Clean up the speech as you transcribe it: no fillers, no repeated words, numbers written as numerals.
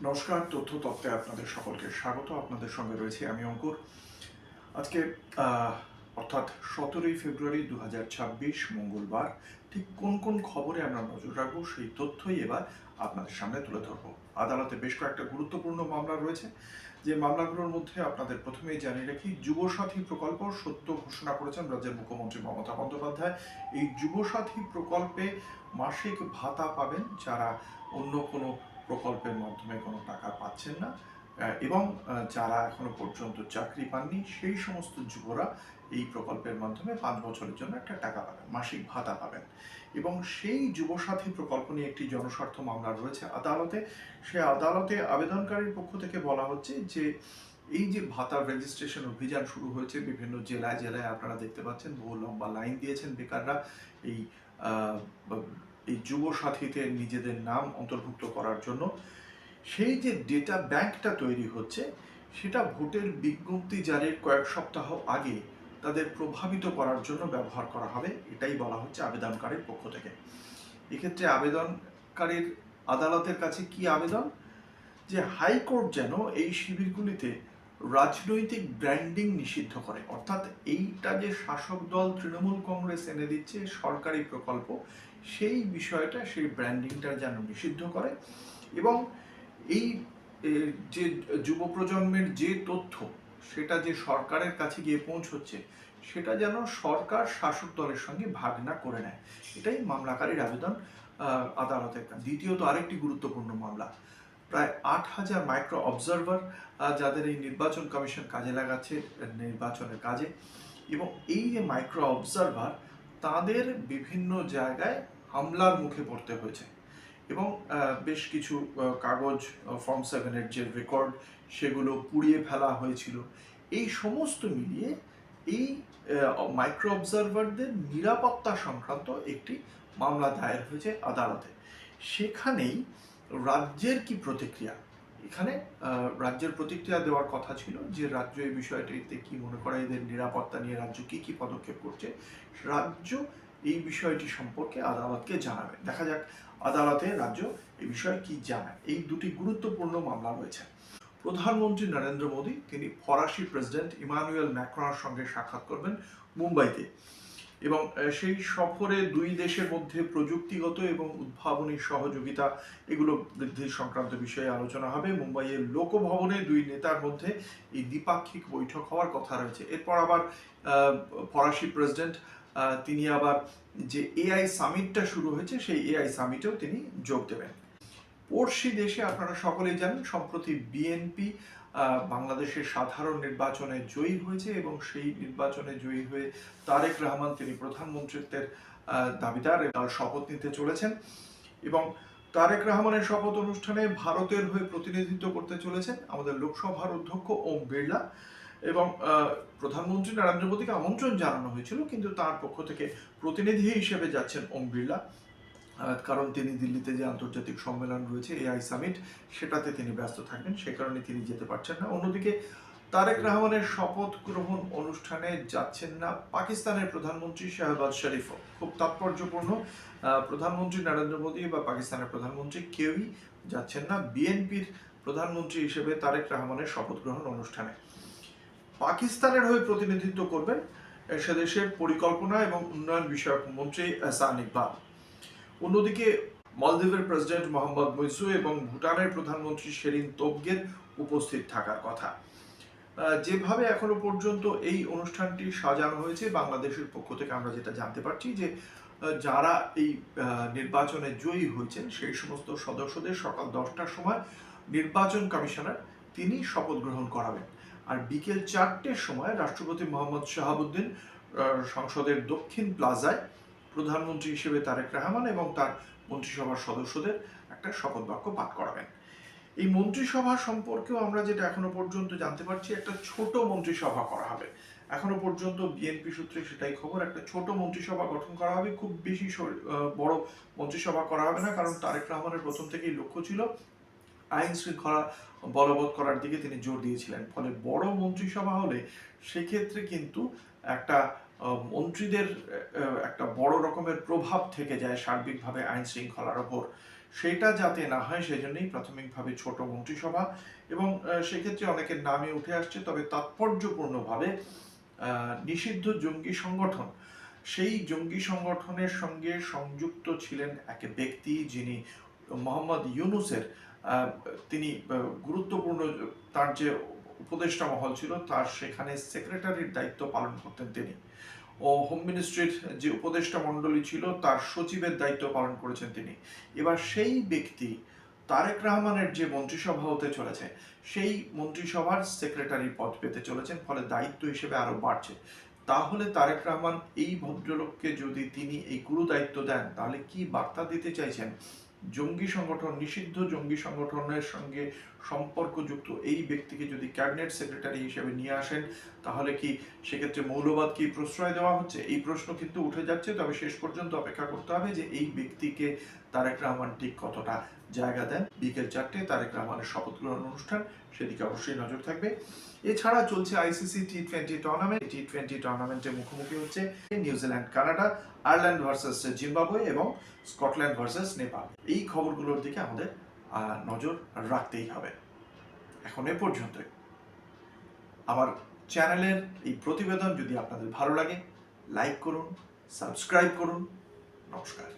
নমস্কার, তথ্য তত্ত্বে আপনাদের সকলকে স্বাগত। আপনাদের সঙ্গে রয়েছি আমি অঙ্কুর। আজকে অর্থাৎ 17ই ফেব্রুয়ারি 2026 মঙ্গলবার ঠিক কোন কোন খবরে আমরা নজর রাখবো সেই তথ্যই এবার আপনাদের সামনে তুলে ধরবো। আদালতে বেশ কয়েকটা গুরুত্বপূর্ণ মামলা রয়েছে, যে মামলাগুলোর মধ্যে আপনাদের প্রথমেই জানিয়ে রাখি, যুবসাথী প্রকল্প সদ্য ঘোষণা করেছেন রাজ্যের মুখ্যমন্ত্রী মমতা বন্দ্যোপাধ্যায়। এই যুবসাথী প্রকল্পে মাসিক ভাতা পাবেন যারা অন্য কোনো প্রকল্পের মাধ্যমে কোনো টাকা পাচ্ছেন না, এবং যারা এখনো পর্যন্ত চাকরি পাননি সেই সমস্ত যুবরা এই প্রকল্পের মাধ্যমে 5 বছরের জন্য একটা টাকা পাবেন, মাসিক ভাতা পাবেন। এবং সেই যুবসাথী প্রকল্প নিয়ে একটি জনস্বার্থ মামলা রয়েছে আদালতে। সে আদালতে আবেদনকারীর পক্ষ থেকে বলা হচ্ছে যে এই যে ভাতার রেজিস্ট্রেশন অভিযান শুরু হয়েছে বিভিন্ন জেলায় জেলায়, আপনারা দেখতে পাচ্ছেন বহু লম্বা লাইন দিয়েছেন বেকাররা এই আহ, এই যুব সাথীতে নিজেদের নাম অন্তর্ভুক্ত করার জন্য। সেই যে ডেটা ব্যাংকটা তৈরি হচ্ছে সেটা ভোটের বিজ্ঞপ্তি জারির কয়েক সপ্তাহ আগে তাদের প্রভাবিত করার জন্য ব্যবহার করা হবে, এটাই বলা হচ্ছে আবেদনকারীর পক্ষ থেকে। এক্ষেত্রে আবেদনকারীর আদালতের কাছে কি আবেদন, যে হাইকোর্ট যেন এই শিবিরগুলিতে রাজনৈতিক ব্র্যান্ডিং নিষিদ্ধ করে, অর্থাৎ এইটা যে শাসক দল তৃণমূল কংগ্রেস এনে দিচ্ছে সরকারি প্রকল্প, সেই বিষয়টা, সেই ব্র্যান্ডিংটা যেন নিষিদ্ধ করে। এবং এই যে যুব প্রজন্মের যে তথ্য সেটা যে সরকারের কাছে গিয়ে পৌঁছচ্ছে সেটা যেন সরকার শাসক দলের সঙ্গে ভাগ না করে নেয়, এটাই মামলাকারীর আবেদন আদালতের কাছে। দ্বিতীয়ত আরেকটি গুরুত্বপূর্ণ মামলা, প্রায় 8,000 মাইক্রো অবজারভার যাদের এই নির্বাচন কমিশন কাজে লাগাচ্ছে নির্বাচনের কাজে, এবং এই যে মাইক্রো অবজারভার তাদের বিভিন্ন জায়গায় হামলার মুখে পড়তে হয়েছে, এবং বেশ কিছু কাগজ, ফর্ম 7-এর যে রেকর্ড সেগুলো পুড়িয়ে ফেলা হয়েছিল। এই সমস্ত মিলিয়ে এই মাইক্রো অবজারভারদের নিরাপত্তা সংক্রান্ত একটি মামলা দায়ের হয়েছে আদালতে। সেখানেই রাজ্যের কি প্রতিক্রিয়া, এখানে রাজ্যের প্রতিক্রিয়া দেওয়ার কথা ছিল যে রাজ্য এই বিষয়টিতে কি মনে করে, এদের নিরাপত্তা নিয়ে রাজ্য কি কি পদক্ষেপ করছে, রাজ্য এই বিষয়টি সম্পর্কে আদালতকে জানাবে। দেখা যাক আদালতে রাজ্য এই বিষয়ে কি জানায়। এই দুটি গুরুত্বপূর্ণ মামলা রয়েছে। প্রধানমন্ত্রী নরেন্দ্র মোদী তিনি ফরাসি প্রেসিডেন্ট ইমানুয়েল ম্যাক্রনের সঙ্গে সাক্ষাৎ করবেন মুম্বাইতে, এবং সেই সফরে দুই দেশের মধ্যে প্রযুক্তিগত এবং উদ্ভাবনী সহযোগিতা এগুলো বৃদ্ধির সংক্রান্ত বিষয়ে আলোচনা হবে। মুম্বাইয়ের লোকভবনে দুই নেতার মধ্যে এই দ্বিপাক্ষিক বৈঠক হওয়ার কথা রয়েছে। এরপর আবার ফরাসি প্রেসিডেন্ট তিনি আবার যে এআই সামিটটা শুরু হয়েছে সেই এআই সামিটেও তিনি যোগ দেবেন। পড়শি দেশে আপনারা সকলেই জানেন সম্প্রতি বিএনপি বাংলাদেশের সাধারণ নির্বাচনে জয়ী হয়েছে, এবং সেই নির্বাচনে জয়ী হয়ে তারেক রহমান তিনি প্রধানমন্ত্রিত্বের দাবিদার এবং শপথ নিতে চলেছেন। এবং তারেক রহমানের শপথ অনুষ্ঠানে ভারতের হয়ে প্রতিনিধিত্ব করতে চলেছেন আমাদের লোকসভার অধ্যক্ষ ওম বিড়লা, এবং প্রধানমন্ত্রী নরেন্দ্র মোদীকে আমন্ত্রণ জানানো হয়েছিল, কিন্তু তার পক্ষ থেকে প্রতিনিধি হিসেবে যাচ্ছেন ওম বিড়লা, কারণ তিনি দিল্লিতে যে আন্তর্জাতিক সম্মেলন রয়েছে এআই সামিট সেটাতে তিনি ব্যস্ত থাকবেন, সে কারণে তিনি যেতে পারছেন না। অন্যদিকে তারেক রহমানের শপথ গ্রহণ অনুষ্ঠানে যাচ্ছেন না পাকিস্তানের প্রধানমন্ত্রী শাহবাজ শরীফও। খুব তাৎপর্যপূর্ণ, প্রধানমন্ত্রী নরেন্দ্র মোদী বা পাকিস্তানের প্রধানমন্ত্রী কেউই যাচ্ছেন না বিএনপির প্রধানমন্ত্রী হিসেবে তারেক রহমানের শপথ গ্রহণ অনুষ্ঠানে। পাকিস্তানের হয়ে প্রতিনিধিত্ব করবেন সেদেশের পরিকল্পনা এবং উন্নয়ন বিষয়ক মন্ত্রী এহসান ইকবাল। অন্যদিকে মালদ্বীপের প্রেসিডেন্ট মোহাম্মদ মুইসু এবং ভুটানের প্রধানমন্ত্রী শেরিন তোবগের উপস্থিত থাকার কথা। যেভাবে এখনো পর্যন্ত এই অনুষ্ঠানটি সাজানো হয়েছে বাংলাদেশের পক্ষ থেকে আমরা যেটা জানতে পারছি যে যারা এই নির্বাচনে জয়ী হয়েছেন সেই সমস্ত সদস্যদের সকাল 10টার সময় নির্বাচন কমিশনার তিনি শপথ গ্রহণ করাবেন, আর বিকেল 4টের সময় রাষ্ট্রপতি মোহাম্মদ শাহাবুদ্দিন সংসদের দক্ষিণ প্লাজায় প্রধানমন্ত্রী হিসেবে তারেক রহমান এবং তার মন্ত্রিসভার সদস্যদের একটা শপথ বাক্য পাঠ করাবেন। এই মন্ত্রিসভা সম্পর্কেও আমরা যেটা এখনো পর্যন্ত জানতে পারছি, একটা ছোট মন্ত্রিসভা করা হবে। এখনো পর্যন্ত বিএনপি সূত্রে সেটাই খবর, একটা ছোট মন্ত্রিসভা গঠন করা হবে, খুব বেশি বড় মন্ত্রিসভা করা হবে না, কারণ তারেক রহমানের প্রথম থেকেই লক্ষ্য ছিল আইন শৃঙ্খলা বলবৎ করার দিকে তিনি জোর দিয়েছিলেন। ফলে বড় মন্ত্রিসভা হলে সেক্ষেত্রে কিন্তু একটা মন্ত্রীদের একটা বড় রকমের প্রভাব থেকে যায় সার্বিকভাবে আইন শৃঙ্খলার ওপর। সেটা যাতে না হয় সেজন্যই প্রাথমিকভাবে ছোট মন্ত্রিসভা এবং সেক্ষেত্রে অনেকের নামে উঠে আসছে, তবে তাৎপর্যপূর্ণভাবে নিষিদ্ধ জঙ্গি সংগঠন, সেই জঙ্গি সংগঠনের সঙ্গে সংযুক্ত ছিলেন এক ব্যক্তি যিনি মোহাম্মদ ইউনুসের তিনি গুরুত্বপূর্ণ, তার যে উপদেষ্টা মহল ছিল তার সেখানে সেক্রেটারির দায়িত্ব পালন করতেন তিনি, ও হোম মিনিস্ট্রির যে উপদেষ্টা মণ্ডলী ছিল তার সচিবের দায়িত্ব পালন করেছেন তিনি। এবার সেই ব্যক্তি তারেক রহমানের যে মন্ত্রিসভা হতে চলেছে সেই মন্ত্রিসভার সেক্রেটারি পদ পেতে চলেছেন, ফলে দায়িত্ব হিসেবে আরো বাড়ছে। তাহলে তারেক রহমান এই ভদ্রলোককে যদি তিনি এই গুরু দায়িত্ব দেন, তাহলে কি বার্তা দিতে চাইছেন? জঙ্গি সংগঠন, নিষিদ্ধ জঙ্গি সংগঠনের সঙ্গে সম্পর্কযুক্ত এই ব্যক্তিকে যদি ক্যাবিনেট সেক্রেটারি হিসেবে নিয়ে আসেন, তাহলে কি সেক্ষেত্রে মৌলবাদ কি প্রশ্রয় দেওয়া হচ্ছে? এই প্রশ্ন কিন্তু উঠে যাচ্ছে। তবে শেষ পর্যন্ত অপেক্ষা করতে হবে যে এই ব্যক্তিকে তারেক রহমান ঠিক কতটা জায়গা দেন। বিকেল 4টায় তারেক রহমানের শপথ গ্রহণ অনুষ্ঠান, সেদিকে অবশ্যই নজর থাকবে। এছাড়া চলছে আইসিসি টি20 টুর্নামেন্ট। টি20 টুর্নামেন্টে মুখোমুখি হচ্ছে New Zealand Canada, Ireland versus Zimbabwe এবং স্কটল্যান্ড ভার্সেস নেপাল। এই খবরগুলোর দিকে আমাদের নজর রাখতেই হবে। এখন এ পর্যন্তই। আমার চ্যানেলের এই প্রতিবেদন যদি আপনাদের ভালো লাগে, লাইক করুন, সাবস্ক্রাইব করুন। নমস্কার।